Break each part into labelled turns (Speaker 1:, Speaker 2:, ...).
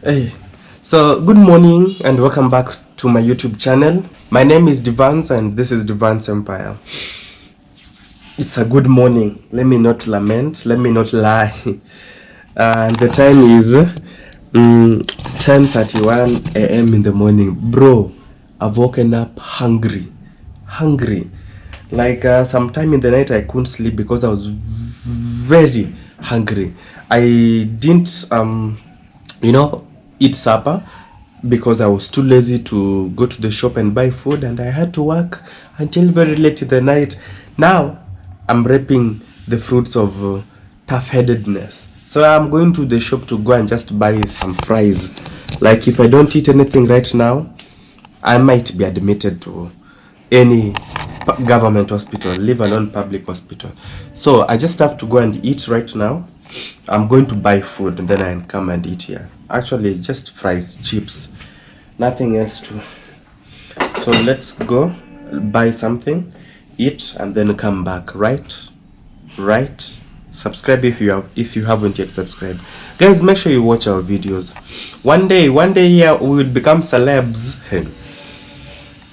Speaker 1: Hey, so good morning and welcome back to my YouTube channel. My name is Devance and this is Devance Empire. It's a good morning. Let me not lament. Let me not lie. And the time is 10:31 a.m. in the morning. Bro, I've woken up hungry. Like sometime in the night I couldn't sleep because I was very hungry. I didn't eat supper because I was too lazy to go to the shop and buy food, and I had to work until very late in the night. Now I'm reaping the fruits of tough-headedness. So I'm going to the shop to go and just buy some fries. Like if I don't eat anything right now, I might be admitted to any government hospital, leave alone public hospital. So I just have to go and eat right now. I'm going to buy food and then I can come and eat here. Actually, just fries, chips, nothing else to. So let's go buy something, eat, and then come back. Right? Subscribe if you haven't yet subscribed. Guys, make sure you watch our videos. One day here we will become celebs.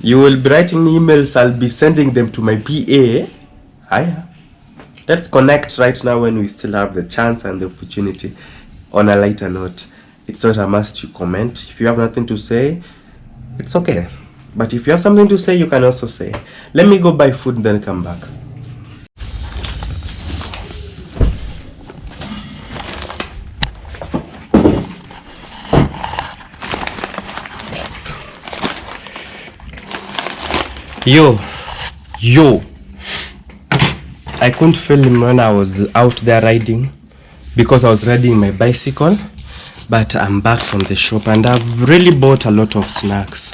Speaker 1: You will be writing me emails, I'll be sending them to my PA. Hiya. Let's connect right now when we still have the chance and the opportunity. On a lighter note, it's not a must you comment. If you have nothing to say, it's okay. But if you have something to say, you can also say. Let me go buy food and then come back. Yo, I couldn't film when I was out there riding because I was riding my bicycle, but I'm back from the shop and I've really bought a lot of snacks.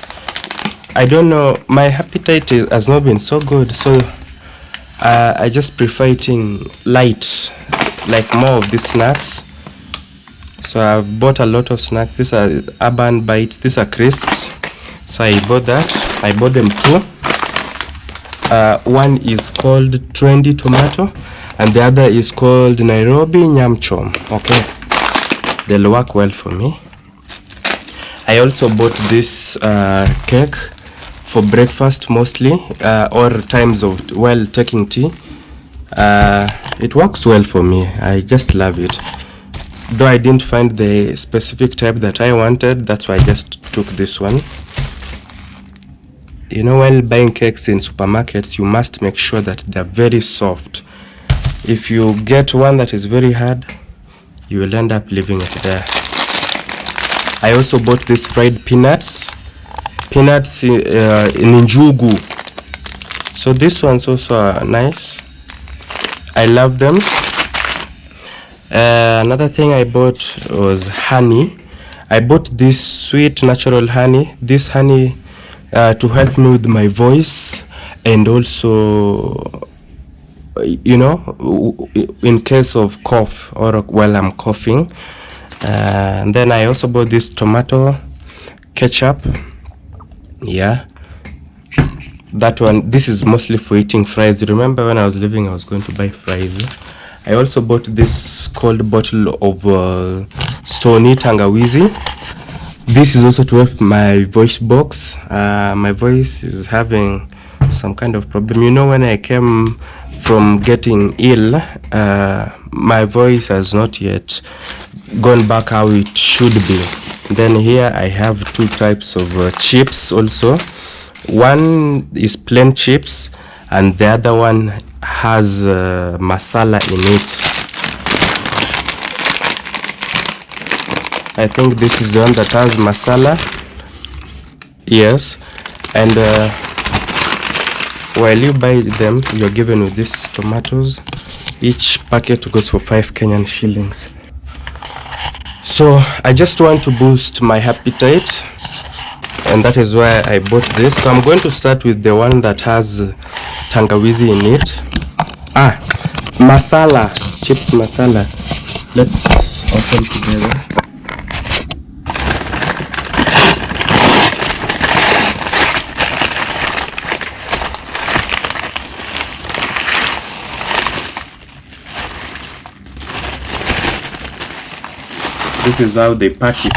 Speaker 1: I don't know, my appetite has not been so good, so I just prefer eating light, like more of these snacks. So I've bought a lot of snacks. These are Urban Bites, these are crisps, so I bought that. I bought them too. One is called Trendy Tomato and the other is called NAIROBI Nyam Chom. Okay, they'll work well for me. I also bought this cake for breakfast mostly, or times of while taking tea. It works well for me. I just love it. Though I didn't find the specific type that I wanted, that's why I just took this one. You know, while buying cakes in supermarkets, you must make sure that they're very soft. If you get one that is very hard, you will end up leaving it there. I also bought these fried peanuts in njugu. So this one's also nice. I love them. Another thing I bought was honey. I bought this sweet natural honey. This honey to help me with my voice, and also, you know, in case of cough or while I'm coughing. And then I also bought this tomato ketchup. Yeah, that one, this is mostly for eating fries. Remember when I was leaving, I was going to buy fries. I also bought this cold bottle of Stony Tangawizi. This is also to help my voice box. My voice is having some kind of problem. You know, when I came from getting ill, my voice has not yet gone back how it should be. Then here I have two types of chips also. One is plain chips and the other one has masala in it. I think this is the one that has masala. Yes. And while you buy them, you're given with these tomatoes. Each packet goes for 5 Kenyan shillings. So I just want to boost my appetite, and that is why I bought this. So I'm going to start with the one that has tangawizi in it. Masala, chips masala. Let's open together. This is how they pack it.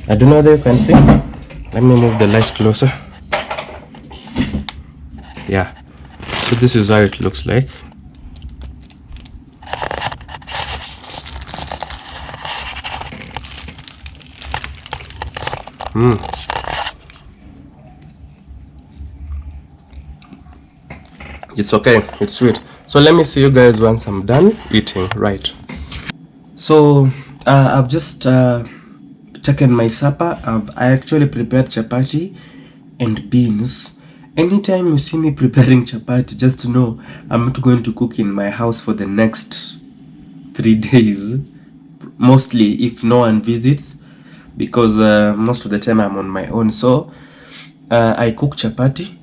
Speaker 1: I don't know whether you can see. Let me move the light closer. Yeah, so this is how it looks like. It's okay, it's sweet. So let me see you guys once I'm done eating. Right, so I've just taken my supper. I actually prepared chapati and beans. Anytime you see me preparing chapati, just know I'm not going to cook in my house for the next 3 days, mostly if no one visits, because most of the time I'm on my own. So I cook chapati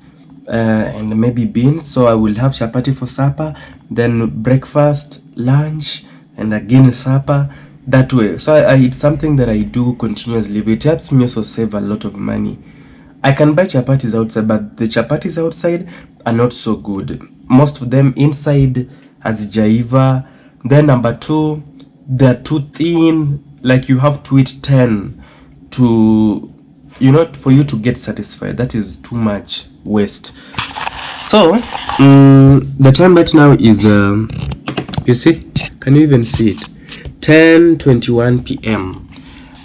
Speaker 1: and maybe beans. So I will have chapati for supper, then breakfast, lunch, and again supper, that way. So it's something that I do continuously. It helps me also save a lot of money. I can buy chapatis outside, but the chapatis outside are not so good. Most of them inside has jaiva. Then number two, they're too thin. Like you have to eat 10 to, you know, for you to get satisfied. That is too much waste. So the time right now is you see, can you even see it? 10:21 p.m.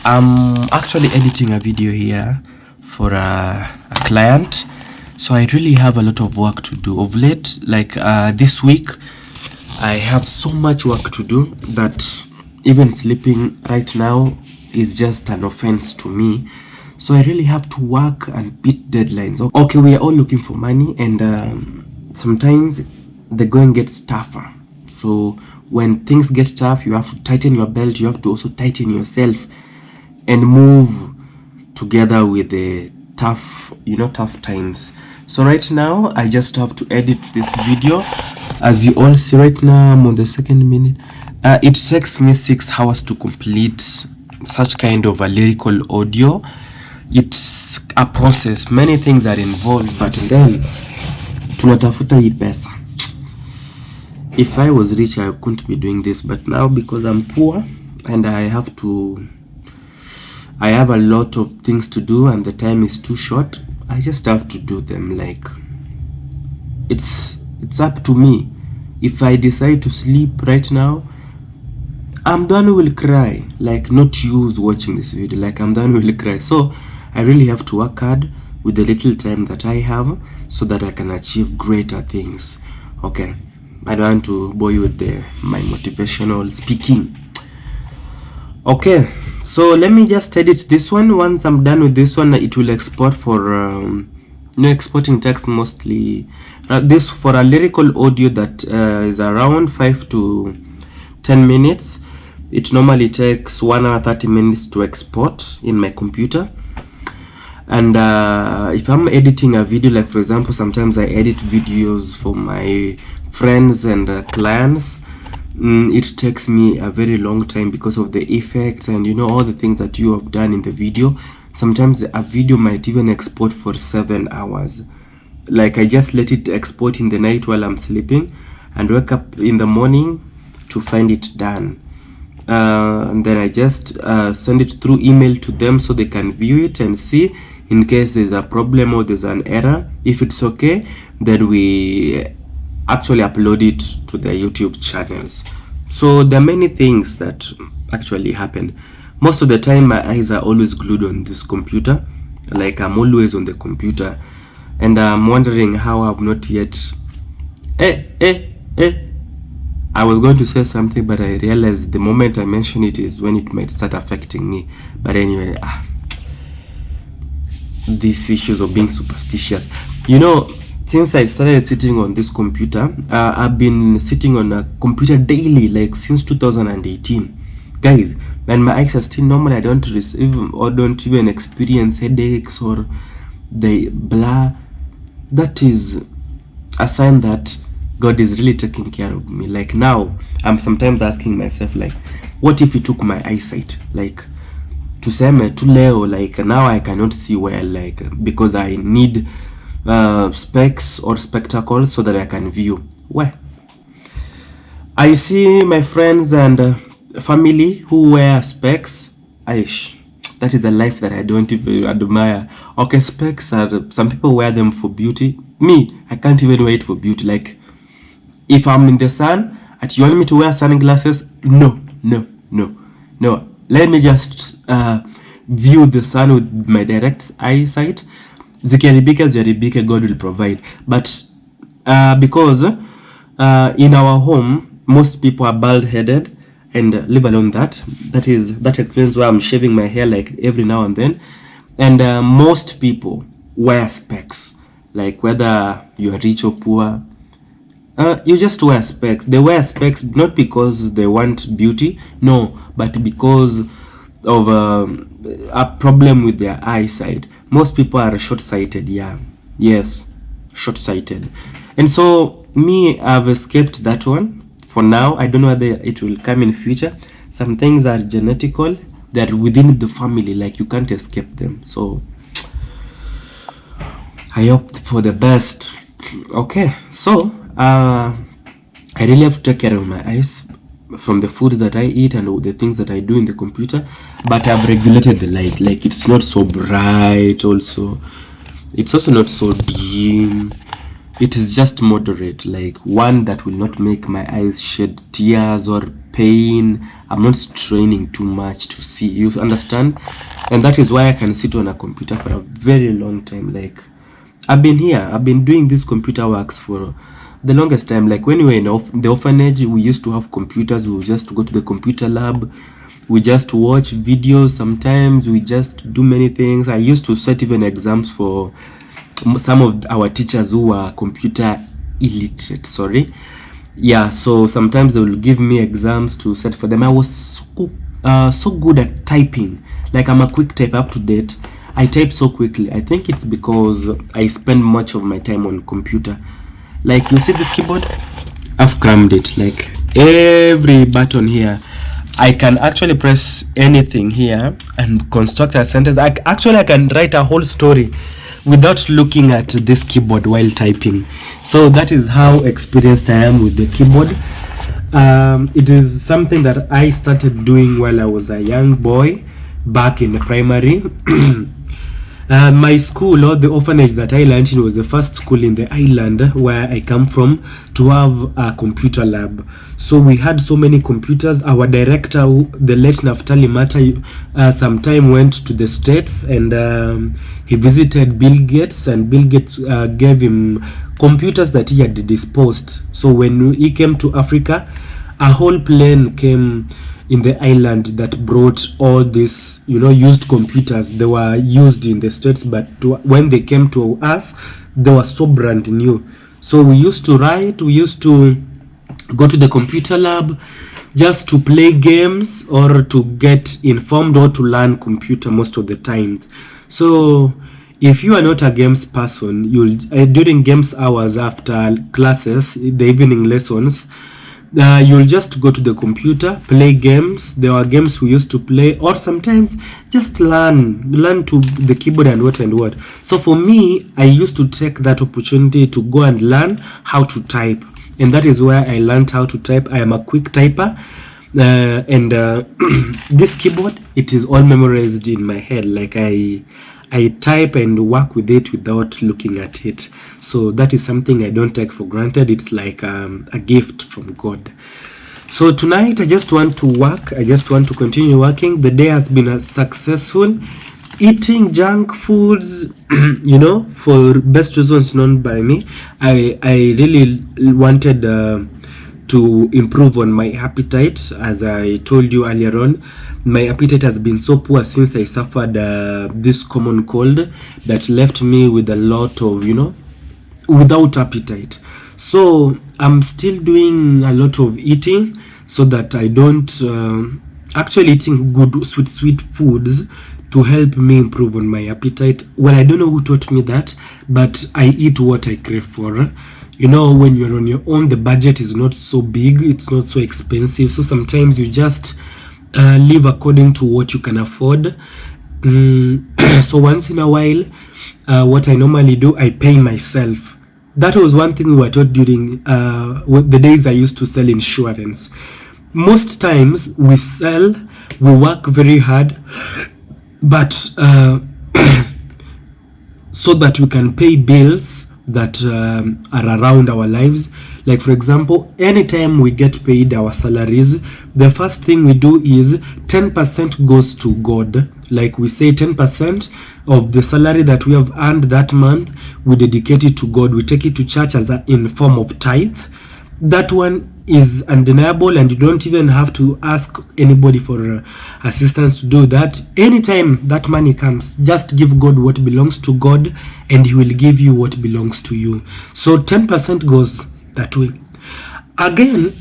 Speaker 1: I'm actually editing a video here for a client, so I really have a lot of work to do of late. Like this week I have so much work to do that even sleeping right now is just an offense to me. So I really have to work and beat deadlines. Okay, we are all looking for money, and sometimes the going gets tougher. So when things get tough, you have to tighten your belt. You have to also tighten yourself and move together with the tough, tough times. So right now I just have to edit this video. As you all see right now, I'm on the 2nd minute. It takes me 6 hours to complete such kind of a lyrical audio. It's a process, many things are involved, but then tunatafuta hii pesa. If I was rich, I couldn't be doing this, but now because I'm poor and I have a lot of things to do and the time is too short, I just have to do them. Like it's up to me. If I decide to sleep right now, I'm the one who will cry. Like, not you watching this video. Like, I'm the one who will cry. So I really have to work hard with the little time that I have so that I can achieve greater things. Okay, I don't want to bore you with my motivational speaking. Okay, so let me just edit this one. Once I'm done with this one, it will export for exporting text mostly. This for a lyrical audio that is around 5 to 10 minutes. It normally takes 1 hour 30 minutes to export in my computer. And if I'm editing a video, like for example, sometimes I edit videos for my friends and clients, it takes me a very long time because of the effects and all the things that you have done in the video. Sometimes a video might even export for 7 hours. Like, I just let it export in the night while I'm sleeping and wake up in the morning to find it done. And then I just send it through email to them so they can view it and see in case there's a problem or there's an error. If it's okay, then we actually upload it to the YouTube channels. So there are many things that actually happen. Most of the time my eyes are always glued on this computer. Like, I'm always on the computer, and I'm wondering how I've not yet I was going to say something, but I realized the moment I mention it is when it might start affecting me. But anyway, these issues of being superstitious, since I started sitting on this computer, I've been sitting on a computer daily, like since 2018, guys, and my eyes are still normal. I don't receive or don't even experience headaches or the blur. That is a sign that God is really taking care of me. Like, now I'm sometimes asking myself, like, what if he took my eyesight? Like, tuseme tu leo, like, now I cannot see well, like, because I need specs or spectacles so that I can view. Well, I see my friends and family who wear specs. That is a life that I don't even admire. Okay, specs are, some people wear them for beauty. Me, I can't even wear it for beauty. Like, if I'm in the sun, and you want me to wear sunglasses? No. Let me just view the sun with my direct eyesight. Zikiharibika, God will provide. But because in our home, most people are bald-headed, and leave alone that explains why I'm shaving my hair like every now and then. And most people wear specs, like whether you're rich or poor, you just wear specs. They wear specs not because they want beauty, no, but because of a problem with their eyesight. Most people are short-sighted. Yes, short-sighted. And so me, I've escaped that one for now. I don't know whether it will come in future. Some things are genetical, they're within the family, like you can't escape them. So I hope for the best. Okay, so I really have to take care of my eyes from the foods that I eat and the things that I do in the computer. But I've regulated the light, like it's not so bright. Also, it's also not so dim. It is just moderate, like one that will not make my eyes shed tears or pain. I'm not straining too much to see, you understand? And that is why I can sit on a computer for a very long time. Like, I've been doing this computer works for the longest time. Like when we were in the orphanage, we used to have computers. We would just go to the computer lab, we just watch videos. Sometimes we just do many things. I used to set even exams for some of our teachers who are computer illiterate, so sometimes they will give me exams to set for them. I was so good at typing. Like, I'm a quick type, up to date. I type so quickly. I think it's because I spend much of my time on computer. Like, you see this keyboard, I've crammed it. Like, every button here, I can actually press anything here and construct a sentence. I can write a whole story without looking at this keyboard while typing. So that is how experienced I am with the keyboard. It is something that I started doing while I was a young boy back in primary. My school, or the orphanage that I learned in, was the first school in the island where I come from to have a computer lab. So we had so many computers. Our director, the late Naftali Mata, sometime went to the States, and he visited Bill Gates, and Bill Gates gave him computers that he had disposed. So when he came to Africa, a whole plane came in the island that brought all these, used computers. They were used in the States, but when they came to us, they were so brand new. So we used to write, we used to go to the computer lab just to play games or to get informed or to learn computer most of the time. So if you are not a games person, you'll during games hours after classes, the evening lessons, you'll just go to the computer, play games. There were games we used to play, or sometimes just learn to the keyboard and what. So for me, I used to take that opportunity to go and learn how to type, and that is where I learned how to type. I am a quick typer, and this keyboard, it is all memorized in my head. Like, I type and work with it without looking at it. So that is something I don't take for granted. It's like a gift from God. So tonight I just want to work. I just want to continue working. The day has been successful. Eating junk foods, for best reasons known by me. I really wanted to improve on my appetite. As I told you earlier on, my appetite has been so poor since I suffered this common cold that left me with a lot of, without appetite. So I'm still doing a lot of eating so that I don't actually eating good sweet foods to help me improve on my appetite. Well, I don't know who taught me that, but I eat what I crave for. When you're on your own, the budget is not so big, it's not so expensive. So sometimes you just live according to what you can afford. So once in a while, what I normally do, I pay myself. That was one thing we were taught during the days I used to sell insurance. Most times we sell, we work very hard, but so that we can pay bills that are around our lives. Like for example, anytime we get paid our salaries, the first thing we do is 10% goes to God. Like we say 10% of the salary that we have earned that month, we dedicate it to God. We take it to church as in form of tithe. That one is undeniable, and you don't even have to ask anybody for assistance to do that. Anytime that money comes, just give God what belongs to God, and He will give you what belongs to you. So 10% goes that way. Again,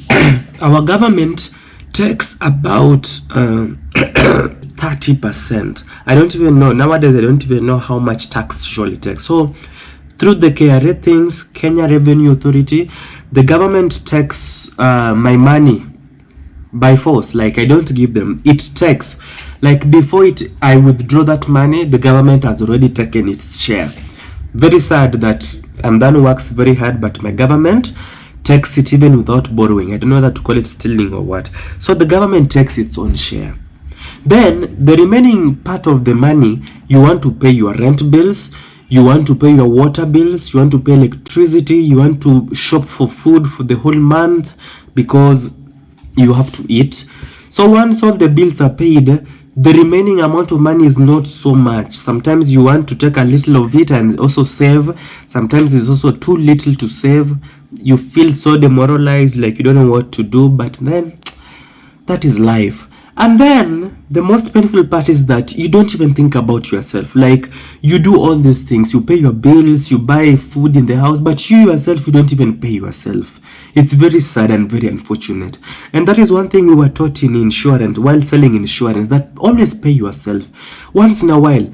Speaker 1: our government takes about 30%. I don't even know nowadays. I don't even know how much tax usually takes. So through the KRA things, Kenya Revenue Authority, the government takes my money by force. Like I don't give them, it takes, like before I withdraw that money, the government has already taken its share. Very sad that Amdani works very hard, but my government takes it even without borrowing. I don't know whether to call it stealing or what. So the government takes its own share. Then the remaining part of the money, you want to pay your rent bills, you want to pay your water bills, you want to pay electricity, you want to shop for food for the whole month because you have to eat. So once all the bills are paid, the remaining amount of money is not so much. Sometimes you want to take a little of it and also save. Sometimes it's also too little to save. You feel so demoralized, like you don't know what to do, but then that is life. And then the most painful part is that you don't even think about yourself. Like you do all these things, you pay your bills, you buy food in the house, but you yourself, you don't even pay yourself. It's very sad and very unfortunate. And that is one thing we were taught in insurance, while selling insurance, that always pay yourself. Once in a while,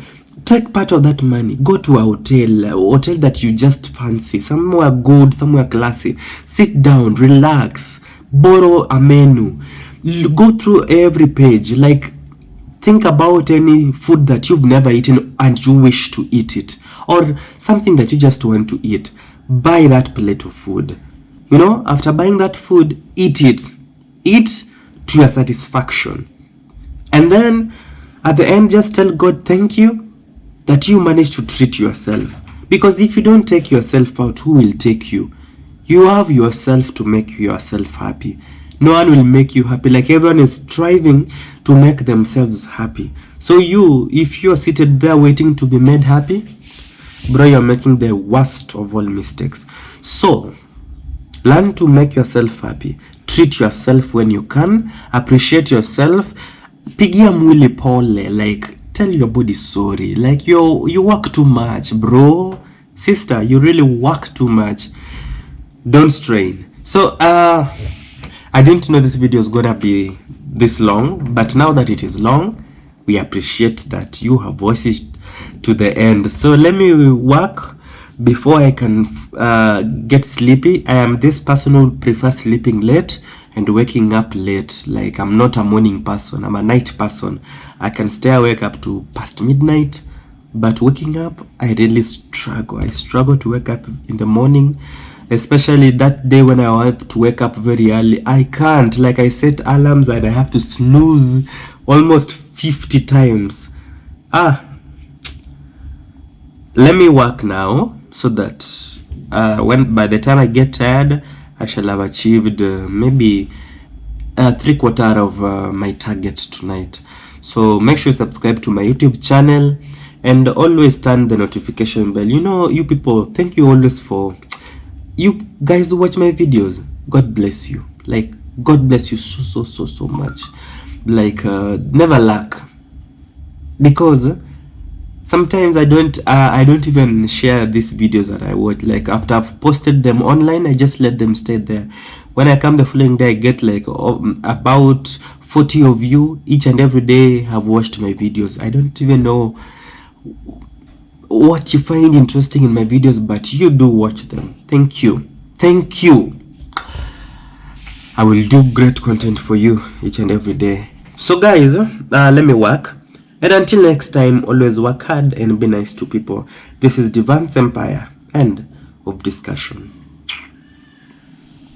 Speaker 1: take part of that money, go to a hotel that you just fancy, somewhere good, somewhere classy, sit down, relax, borrow a menu, go through every page, like think about any food that you've never eaten and you wish to eat it, or something that you just want to eat. Buy that plate of food. You know, after buying that food, eat it. Eat to your satisfaction. And then at the end, just tell God thank you that you managed to treat yourself. Because if you don't take yourself out, who will take you? You have yourself to make yourself happy. No one will make you happy. Like everyone is striving to make themselves happy. So you, if you're seated there waiting to be made happy, bro, you're making the worst of all mistakes. So learn to make yourself happy. Treat yourself when you can. Appreciate yourself. Pigia mwili pole. Like tell your body sorry. Like you work too much, bro. Sister, you really work too much. Don't strain. So I didn't know this video is gonna be this long, but now that it is long, we appreciate that you have watched it to the end. So let me work before I can get sleepy. I am this person who prefers sleeping late and waking up late. Like I'm not a morning person, I'm a night person. I can stay awake up to past midnight, but waking up, I really struggle. I struggle to wake up in the morning. Especially that day when I have to wake up very early. I can't. Like I set alarms and I have to snooze almost 50 times. Let me work now so that by the time I get tired, I shall have achieved maybe 3/4 of my target tonight. So make sure you subscribe to my YouTube channel and always turn the notification bell. You know, you people, thank you always for you guys who watch my videos. God bless you. Like God bless you so much. Like never lack, because sometimes I don't even share these videos that I watch. Like after I've posted them online, I just let them stay there. When I come the following day, I get like about 40 of you each and every day have watched my videos. I don't even know what you find interesting in my videos, but you do watch them. Thank you. Thank you. I will do great content for you each and every day. So guys, let me work. And until next time, always work hard and be nice to people. This is Devance Empire, and
Speaker 2: of discussion.